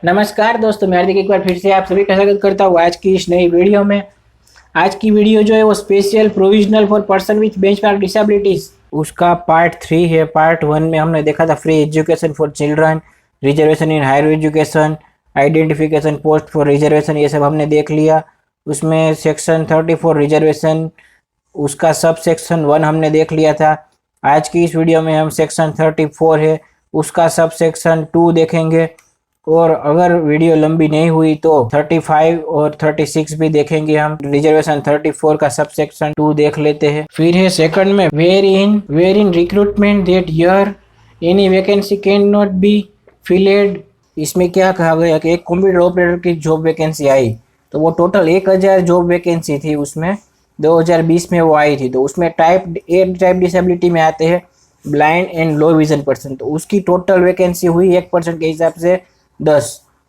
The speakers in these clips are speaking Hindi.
नमस्कार दोस्तों, मैं हार्दिक एक बार फिर से आप सभी का स्वागत करता हूँ आज की इस नई वीडियो में। आज की वीडियो जो है वो special provisional for person with benchmark disabilities उसका पार्ट 3 है। पार्ट 1 में हमने देखा था free education for children, reservation in higher education, identification post for reservation, ये सब हमने देख लिया। उसमें सेक्शन 34 रिजर्वेशन उसका सब सेक्शन 1 हमने देख लिया था। आज की इस वीडियो में हम सेक्शन 34 है उसका सब सेक्शन 2 देखेंगे, और अगर वीडियो लंबी नहीं हुई तो 35 और 36 भी देखेंगे हम। रिजर्वेशन 34 का सब सेक्शन 2 देख लेते हैं। फिर है सेकंड में where in recruitment that year any vacancy can not be filled. इसमें क्या कहा गया कि एक कंप्यूटर ऑपरेटर की जॉब वैकेंसी आई, तो वो टोटल 1000 जॉब वैकेंसी थी, उसमें 2020 में वो आई थी। तो उसमें टाइप डिसेबिलिटी में आते हैं blind and low vision person, तो उसकी टोटल वैकेंसी हुई 1% के हिसाब से 10।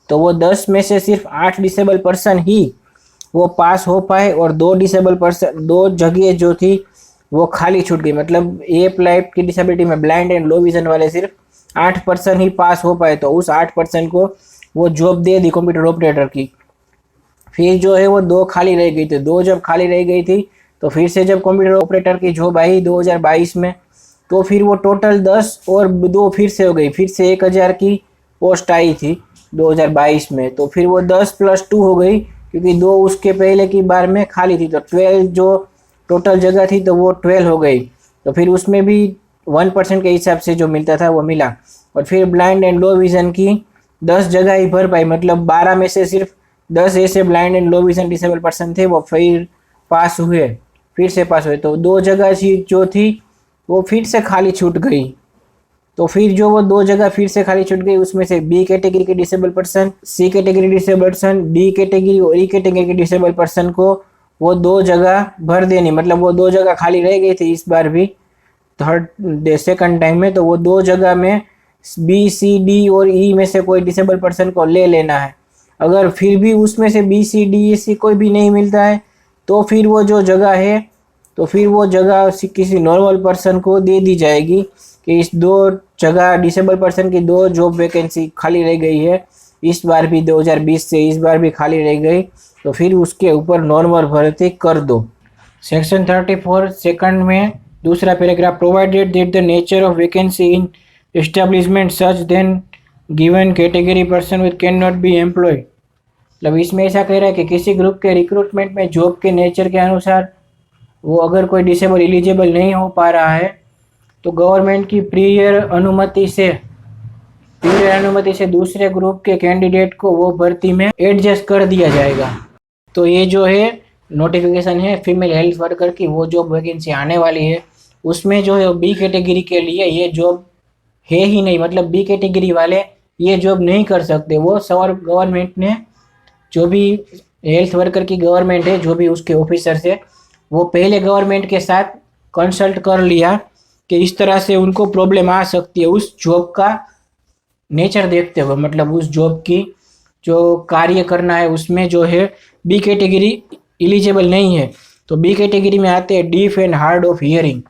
तो वो 10 में से सिर्फ 8 डिसेबल पर्सन ही वो पास हो पाए, और 2 डिसेबल पर्सन, 2 जगह जो थी वो खाली छूट गई। मतलब ए टाइप की डिसेबिलिटी में ब्लाइंड एंड लो विजन वाले सिर्फ 8% ही पास हो पाए, तो उस 8% को वो जॉब दे दी कंप्यूटर ऑपरेटर की। फिर जो है वो 2 खाली रह गई थी। 2 जब खाली रह गई थी तो फिर से जब कंप्यूटर ऑपरेटर की जॉब आई 2022 में, तो फिर वो टोटल 10 और 2 फिर से हो गई। फिर से 1000 की पोस्ट आई थी 2022 में, तो फिर वो 10 + 2 हो गई, क्योंकि 2 उसके पहले की बार में खाली थी, तो 12 जो टोटल जगह थी तो वो 12 हो गई। तो फिर उसमें भी 1% के हिसाब से जो मिलता था वो मिला। और फिर ब्लाइंड एंड लो विजन की 10 जगह ही भर पाई, मतलब 12 में से सिर्फ 10 ऐसे blind and low vision disable person थे, वो फिर पास हुए, फिर से पास हुए। तो 2 जगह जो थी वो फिर से खाली छूट गई। तो फिर जो वो 2 जगह फिर से खाली छूट गई, उसमें से बी कैटेगरी के disable person, C category disable person, D category और ई कैटेगरी के डिसेबल पर्सन को वो 2 जगह भर देनी। मतलब वो 2 जगह खाली रह गई थी इस बार भी सेकंड टाइम में, तो वो 2 जगह में बी सी डी और ई में से कोई डिसेबल पर्सन को ले लेना है। अगर फिर भी उसमें से बी सी डी ई सी कोई भी नहीं मिलता है, तो फिर वो जो जगह है, तो फिर वो जगह किसी नॉर्मल पर्सन को दे दी जाएगी कि इस 2 जगह डिसेबल पर्सन की 2 जॉब वैकेंसी खाली रह गई है, इस बार भी 2020 से इस बार भी खाली रह गई, तो फिर उसके ऊपर नॉर्मल भर्ती कर दो। सेक्शन 34 सेकंड में दूसरा paragraph, provided that the nature of vacancy in establishment such then given category person with can not be employed. मतलब इसमें ऐसा कह रहा है कि किसी ग्रुप के रिक्रूटमेंट में जॉब के नेचर के अनुसार वो अगर कोई डिसेबल एलिजिबल नहीं हो पा रहा है, तो गवर्नमेंट की प्रियर अनुमति से दूसरे ग्रुप के कैंडिडेट को वो भर्ती में एडजस्ट कर दिया जाएगा। तो ये जो है नोटिफिकेशन है फीमेल हेल्थ वर्कर की, वो जॉब वैकेंसी आने वाली है। उसमें जो है बी कैटेगरी के लिए ये जॉब है ही नहीं, मतलब बी कैटेगरी वाले ये जॉब नहीं कर सकते। वो गवर्नमेंट ने, जो भी हेल्थ वर्कर की गवर्नमेंट है, जो भी उसके ऑफिसर है, वो पहले गवर्नमेंट के साथ कंसल्ट कर लिया कि इस तरह से उनको प्रॉब्लम आ सकती है उस जॉब का नेचर देखते हुए। मतलब उस जॉब की जो कार्य करना है उसमें जो है बी कैटेगरी एलिजिबल नहीं है। तो बी कैटेगरी में आते हैं deaf and hard of hearing,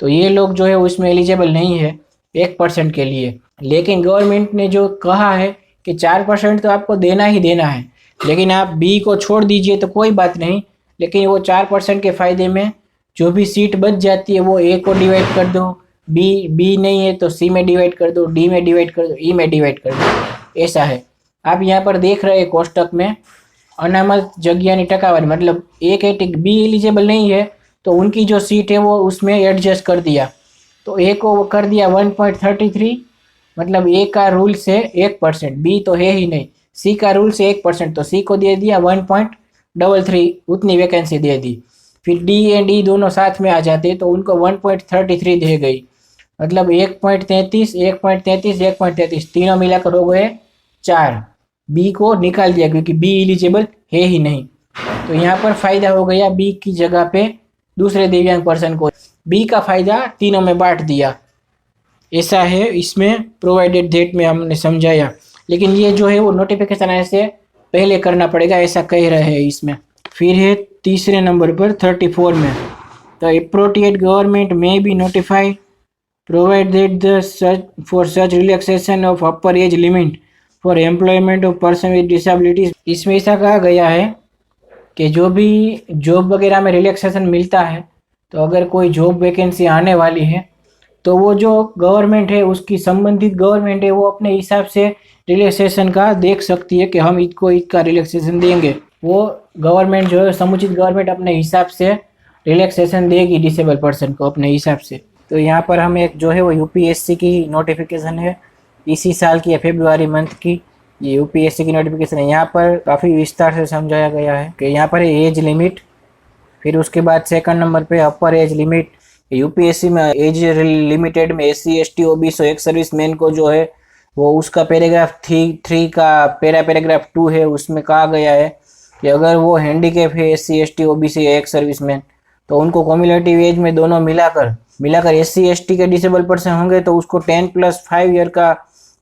तो ये लोग जो है उसमें एलिजिबल नहीं है 1% के लिए। लेकिन गवर्नमेंट ने जो कहा है कि 4% तो आपको देना ही देना है, लेकिन आप बी को छोड़ दीजिए तो कोई बात नहीं, लेकिन वो 4% के फ़ायदे में जो भी सीट बच जाती है वो ए को डिवाइड कर दो, बी नहीं है तो सी में डिवाइड कर दो, डी में डिवाइड कर दो, ई में डिवाइड कर दो, ऐसा है। आप यहाँ पर देख रहे हैं कोष्टक में अनामत जगह टकावारी, मतलब ए कैटेगरी बी एलिजिबल नहीं है तो उनकी जो सीट है वो उसमें एडजस्ट कर दिया। तो ए को कर दिया 1.33, मतलब ए का रूल से 1%, बी तो है ही नहीं, सी का रूल से 1%, तो सी को दे दिया 1.33, उतनी वैकेंसी दे दी। फिर डी एंड ई दोनों साथ में आ जाते तो उनको 1.33 दे गई, मतलब 1.33, 1.33, 1.33 तीनों मिलाकर हो गए 4। बी को निकाल दिया क्योंकि बी एलिजिबल है ही नहीं। तो यहाँ पर फायदा हो गया बी की जगह पे दूसरे दिव्यांग पर्सन को, बी का फायदा तीनों में बांट दिया, ऐसा है इसमें प्रोवाइडेड डेट में हमने समझाया। लेकिन ये जो है वो नोटिफिकेशन ऐसे पहले करना पड़ेगा, ऐसा कह रहे हैं इसमें। फिर है तीसरे नंबर पर 34 में, द एप्रोप्रिएट गवर्नमेंट में be notify provided the such for such relaxation of upper age limit for employment of person with disabilities. इसमें ऐसा कहा गया है कि जो भी जॉब वगैरह में रिलैक्सेशन मिलता है, तो अगर कोई जॉब वैकेंसी आने वाली है तो वो जो गवर्नमेंट है, उसकी संबंधित गवर्नमेंट है, वो अपने हिसाब से रिलैक्सेशन का देख सकती है कि हम इसको इसका रिलैक्सेशन देंगे। वो गवर्नमेंट जो है, समुचित गवर्नमेंट अपने हिसाब से रिलैक्सेशन देगी डिसेबल पर्सन को अपने हिसाब से। तो यहाँ पर हम एक जो है वो यूपीएससी की नोटिफिकेशन है, इसी साल की है, फरवरी मंथ की। ये यूपीएससी की नोटिफिकेशन है। यहाँ पर काफ़ी विस्तार से समझाया गया है कि यहाँ पर एज लिमिट, फिर उसके बाद सेकंड नंबर पे अपर एज लिमिट। यूपीएससी में एज लिमिटेड में एससी एसटी ओबीसी एक सर्विसमैन को जो है वो उसका पैराग्राफ 3 का पैराग्राफ 2 है, उसमें कहा गया है कि अगर वो हैंडीकैप है एससी एसटी ओबीसी एक सर्विसमैन, तो उनको कम्युलेटिव एज में दोनों मिलाकर एससी एसटी के डिसेबल पर्सन होंगे तो उसको 10+5 ईयर का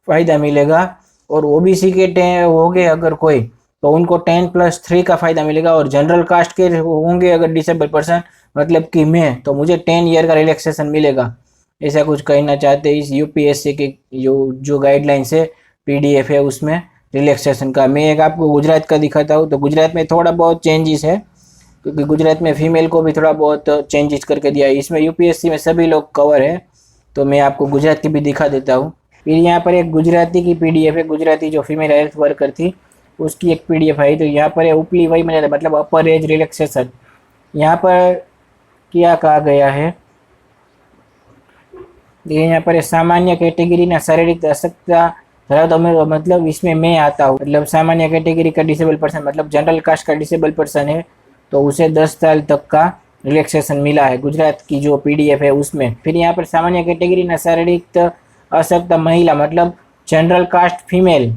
फ़ायदा मिलेगा, और ओबीसी के 10 होंगे अगर कोई तो उनको 10+3 का फ़ायदा मिलेगा, और जनरल कास्ट के होंगे अगर डिसेबल पर्सन, मतलब कि मैं, तो मुझे 10 ईयर का रिलैक्सेशन मिलेगा। ऐसा कुछ कहना चाहते हैं इस यूपीएससी के जो गाइडलाइंस है, पीडीएफ है उसमें रिलैक्सेशन का। मैं एक आपको गुजरात का दिखाता हूँ। तो गुजरात में थोड़ा बहुत चेंजेस है, क्योंकि गुजरात में फीमेल को भी थोड़ा बहुत चेंजेस करके दिया है। इसमें यूपीएससी में सभी लोग कवर है, तो मैं आपको गुजरात की भी दिखा देता हूँ। फिर यहाँ पर एक गुजराती की पीडीएफ है, गुजराती जो फीमेल हेल्थ वर्कर थी उसकी एक पीडीएफ आई। तो यहाँ पर है उपली वही मिला, मतलब अपर एज रिलैक्सेशन। यहाँ पर क्या कहा गया है, ये यहाँ पर सामान्य कैटेगरी ना शारीरिक अशक्तता धरावता उम्मीदवार, मतलब इसमें मैं आता हूँ, मतलब सामान्य कैटेगरी का डिसेबल पर्सन, मतलब जनरल कास्ट का डिसेबल पर्सन है, तो उसे 10 साल तक का रिलैक्सेशन मिला है गुजरात की जो पीडीएफ है उसमें। फिर यहाँ पर सामान्य कैटेगरी ना शारीरिक अशक्त महिला, मतलब जनरल कास्ट फीमेल,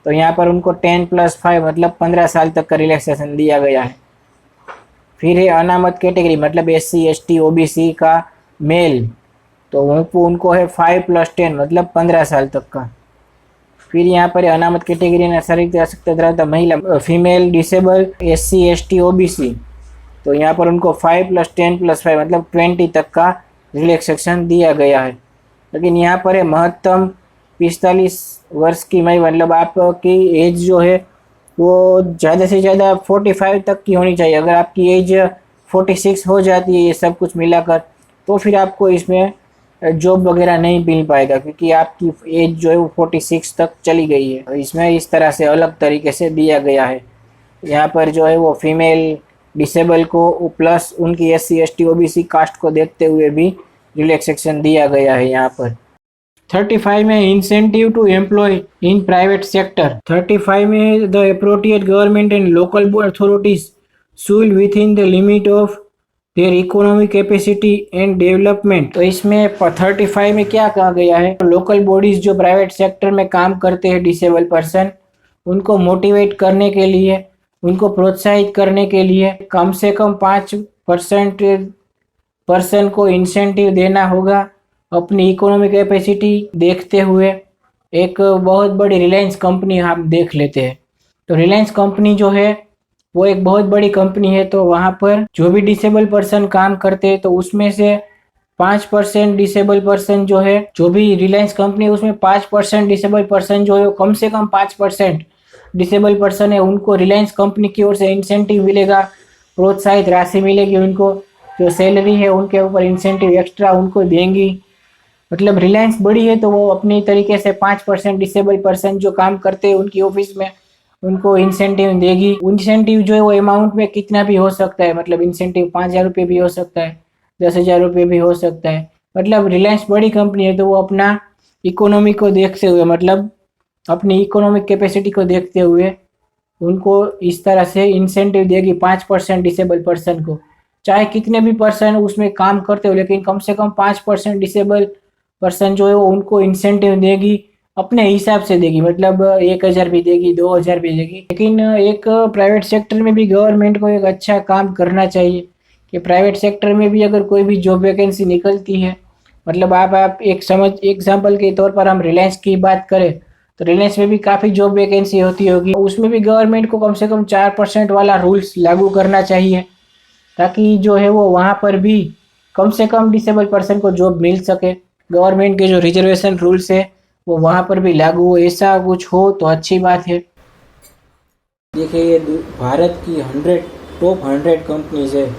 तो यहाँ पर उनको 10+5 मतलब 15 साल तक का रिलैक्सेशन दिया गया है। फिर है अनामत कैटेगरी, मतलब एससी एसटी ओबीसी का मेल, तो उनको है 5+10 मतलब 15 साल तक का। फिर यहाँ पर अनामत कैटेगरी ना शारीरिक अशक्तता धरावता महिला female disable SC ST OBC, तो यहाँ पर उनको 5+10+5 मतलब 20 तक का रिलैक्सेशन दिया गया है। लेकिन यहाँ पर है महत्तम 45 वर्ष की महिला, मतलब आपकी एज जो है वो ज़्यादा से ज़्यादा 45 तक की होनी चाहिए। अगर आपकी एज 46 हो जाती है ये सब कुछ मिलाकर, तो फिर आपको इसमें जॉब वगैरह नहीं मिल पाएगा, क्योंकि आपकी एज जो है वो 46 तक चली गई है। तो इसमें इस तरह से अलग तरीके से दिया गया है। यहाँ पर जो है वो फीमेल डिसेबल को प्लस उनकी एससी एसटी ओबीसी कास्ट को देखते हुए भी रिलैक्सेशन दिया गया है। यहाँ पर 35 में incentive to employ in private sector. 35 में the appropriate government and local authorities should within the limit of their economic capacity and development. तो इसमें 35 में क्या कहा गया है, लोकल बॉडीज जो प्राइवेट सेक्टर में काम करते हैं डिसेबल पर्सन, उनको मोटिवेट करने के लिए, उनको प्रोत्साहित करने के लिए कम से कम 5% पर्सन को इंसेंटिव देना होगा अपनी इकोनॉमिक कैपेसिटी देखते हुए। एक बहुत बड़ी रिलायंस कंपनी हम देख लेते हैं, तो रिलायंस कंपनी जो है वो एक बहुत बड़ी कंपनी है, तो वहाँ पर जो भी डिसेबल पर्सन काम करते हैं तो उसमें से 5% डिसेबल पर्सन जो है, जो भी रिलायंस कंपनी है उसमें 5% डिसेबल पर्सन जो है, कम से कम 5% डिसेबल पर्सन है, उनको रिलायंस कंपनी की ओर से इंसेंटिव मिलेगा, प्रोत्साहित राशि मिलेगी, उनको जो सैलरी है उनके ऊपर इंसेंटिव एक्स्ट्रा उनको देंगी। मतलब रिलायंस बड़ी है तो वो अपनी तरीके से 5% डिसेबल पर्सन जो काम करते हैं उनकी ऑफिस में उनको इंसेंटिव देगी। इंसेंटिव जो है वो अमाउंट में कितना भी हो सकता है, मतलब इंसेंटिव 5,000 रुपये भी हो सकता है, 10,000 रुपये भी हो सकता है। मतलब रिलायंस बड़ी कंपनी है तो वो अपना इकोनॉमी को देखते हुए, मतलब अपनी इकोनॉमिक कैपेसिटी को देखते हुए उनको इस तरह से इंसेंटिव देगी 5% डिसेबल पर्सन को। चाहे कितने भी पर्सन उसमें काम करते हो, लेकिन कम से कम 5% डिसेबल पर्सन जो है वो उनको इंसेंटिव देगी, अपने हिसाब से देगी, मतलब 1,000 भी देगी, 2,000 भी देगी। लेकिन एक प्राइवेट सेक्टर में भी गवर्नमेंट को एक अच्छा काम करना चाहिए कि प्राइवेट सेक्टर में भी अगर कोई भी जॉब वैकेंसी निकलती है, मतलब आप एक एग्जाम्पल के तौर पर हम रिलायंस की बात करें तो रिलायंस में भी काफ़ी जॉब वैकेंसी होती होगी, उसमें भी गवर्नमेंट को कम से कम 4% वाला रूल्स लागू करना चाहिए, ताकि जो है वो वहाँ पर भी कम से कम डिसेबल पर्सन को जॉब मिल सके। गवर्नमेंट के जो रिजर्वेशन रूल्स है वो वहाँ पर भी लागू हो, ऐसा कुछ हो तो अच्छी बात है। देखिए ये भारत की 100 कंपनीज है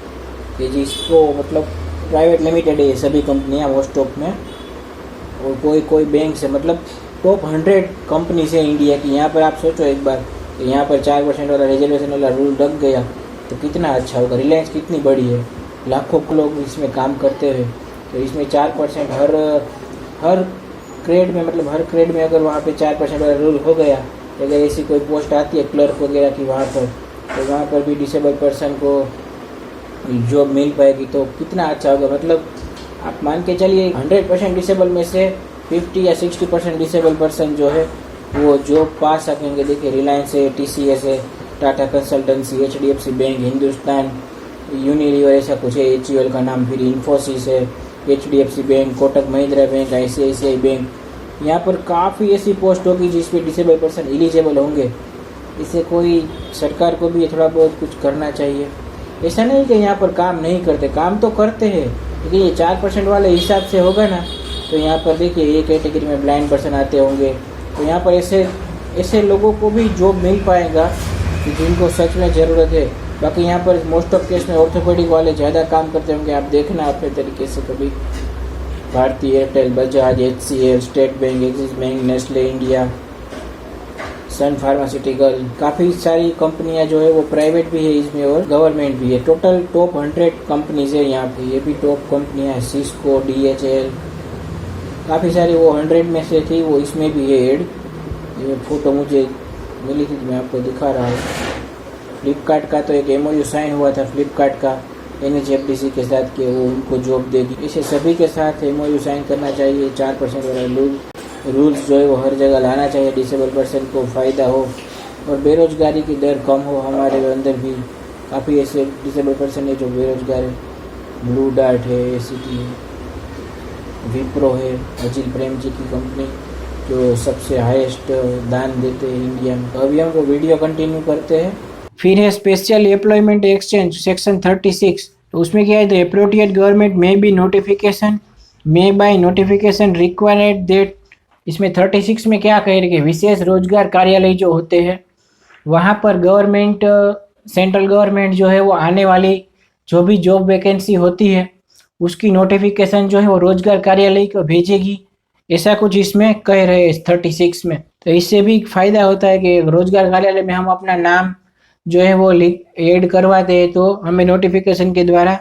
कि जिसको मतलब प्राइवेट लिमिटेड है ये सभी कंपनियाँ मोस्ट ऑफ में, और कोई कोई बैंक से मतलब टॉप 100 कंपनीज है इंडिया की। यहाँ पर आप सोचो एक बार कि यहाँ पर 4% वाला रिजर्वेशन वाला रूल लग गया तो कितना अच्छा होगा। रिलायंस कितनी बड़ी है, लाखों लोग इसमें काम करते हैं, तो इसमें 4% हर ग्रेड में मतलब हर ग्रेड में अगर वहाँ पे 4% वाला रूल हो गया, तो अगर ऐसी कोई पोस्ट आती है क्लर्क वगैरह की वहाँ पर, तो वहाँ पर भी डिसेबल पर्सन को जॉब मिल पाएगी, तो कितना अच्छा होगा। मतलब आप मान के चलिए 100% डिसेबल में से 50 या 60% डिसेबल पर्सन जो है वो जॉब पा सकेंगे। देखिए रिलायंस है, TCS है, Tata consultancy, HDFC bank, Hindustan Unilever ऐसा कुछ है, HUL का नाम, फिर इन्फोसिस है, HDFC bank, Kotak Mahindra bank, ICICI bank. यहाँ पर काफ़ी ऐसी पोस्ट होगी जिस पे डिसेबल पर्सन एलिजिबल होंगे। इससे कोई सरकार को भी थोड़ा बहुत कुछ करना चाहिए। ऐसा नहीं कि यहाँ पर काम नहीं करते, काम तो करते हैं, लेकिन ये 4% वाले हिसाब से होगा ना, तो यहाँ पर देखिए ये कैटेगरी में ब्लाइंड पर्सन आते होंगे, तो यहाँ पर ऐसे लोगों को भी जॉब मिल पाएगा कि जिनको सच में ज़रूरत है। बाकी यहाँ पर मोस्ट ऑफ केस में ऑर्थोपेडिक वाले ज़्यादा काम करते होंगे। आप देखना अपने तरीके से कभी भारतीय Airtel, Bajaj, HCL, State Bank, Axis Bank, Nestle India, Sun Pharmaceutical, काफ़ी सारी कंपनियां जो है वो प्राइवेट भी है इसमें और गवर्नमेंट भी है। टोटल टॉप 100 कंपनीज है यहाँ पे, ये भी टॉप कंपनियां हैं, सिस्को, DHL, काफ़ी सारी वो 100 में से थी, वो इसमें भी है एड। ये फोटो मुझे मिली थी, मैं आपको दिखा रहा हूँ। फ्लिपकार्ट का तो एक MOU साइन हुआ था फ्लिपकार्ट का NHFDC के साथ कि वो उनको जॉब देगी। इसे सभी के साथ MOU साइन करना चाहिए। 4% वाला रूल्स जो है वो हर जगह लाना चाहिए, डिसेबल पर्सन को फ़ायदा हो और बेरोजगारी की दर कम हो। हमारे अंदर भी काफ़ी ऐसे डिसेबल पर्सन है जो बेरोजगार है। ब्लू डार्ट है, ACT है, विप्रो है, अजिल प्रेम जी की कंपनी जो सबसे हाईएस्ट दान देते हैं इंडिया में। अभी हम लोग वीडियो कंटिन्यू करते हैं। फिर है स्पेशल एम्प्लॉयमेंट एक्सचेंज सेक्शन 36, तो उसमें क्या है, तो एप्रोप्रिएट गवर्नमेंट में बी नोटिफिकेशन में बाय नोटिफिकेशन रिक्वायर्ड दैट। इसमें 36 में क्या कह रहे हैं, विशेष रोजगार कार्यालय जो होते हैं वहाँ पर गवर्नमेंट, सेंट्रल गवर्नमेंट जो है वो आने वाली जो भी जॉब वैकेंसी होती है उसकी नोटिफिकेशन जो है वो रोजगार कार्यालय को भेजेगी, ऐसा कुछ इसमें कह रहे हैं 36 में। तो इससे भी फायदा होता है कि रोजगार कार्यालय में हम अपना नाम जो है वो ऐड करवाते हैं, तो हमें नोटिफिकेशन के द्वारा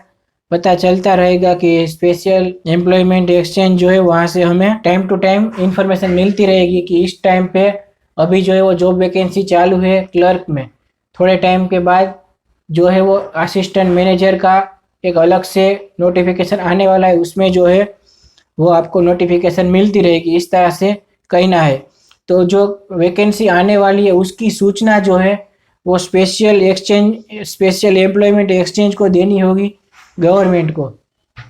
पता चलता रहेगा कि स्पेशल एम्प्लॉयमेंट एक्सचेंज जो है वहाँ से हमें टाइम टू टाइम इंफॉर्मेशन मिलती रहेगी कि इस टाइम पे अभी जो है वो जॉब वैकेंसी चालू है क्लर्क में। थोड़े टाइम के बाद जो है वो असिस्टेंट मैनेजर का एक अलग से नोटिफिकेशन आने वाला है, उसमें जो है वो आपको नोटिफिकेशन मिलती रहेगी। इस तरह से कहना है। तो जो वैकेंसी आने वाली है उसकी सूचना जो है वो स्पेशल एम्प्लॉयमेंट एक्सचेंज को देनी होगी गवर्नमेंट को,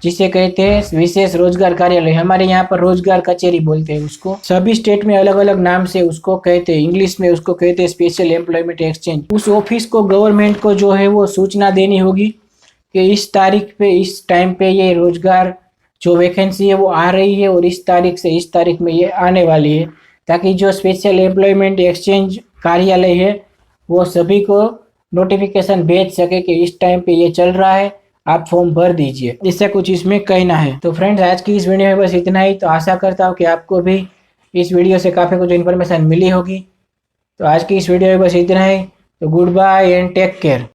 जिसे कहते हैं विशेष रोजगार कार्यालय। हमारे यहाँ पर रोजगार कचेरी बोलते हैं उसको, सभी स्टेट में अलग अलग नाम से उसको कहते हैं। इंग्लिश में उसको कहते हैं स्पेशल एम्प्लॉयमेंट एक्सचेंज। उस ऑफिस को गवर्नमेंट को जो है वो सूचना देनी होगी कि इस तारीख पे, इस टाइम पे ये रोजगार जो वैकेंसी है वो आ रही है और इस तारीख से इस तारीख में ये आने वाली है, ताकि जो स्पेशल एम्प्लॉयमेंट एक्सचेंज कार्यालय है वो सभी को नोटिफिकेशन भेज सके कि इस टाइम पे ये चल रहा है, आप फॉर्म भर दीजिए। इससे कुछ इसमें कहना है। तो फ्रेंड्स आज की इस वीडियो में बस इतना ही। तो आशा करता हूँ कि आपको भी इस वीडियो से काफ़ी कुछ इन्फॉर्मेशन मिली होगी। तो आज की इस वीडियो में बस इतना ही। तो good bye and take care.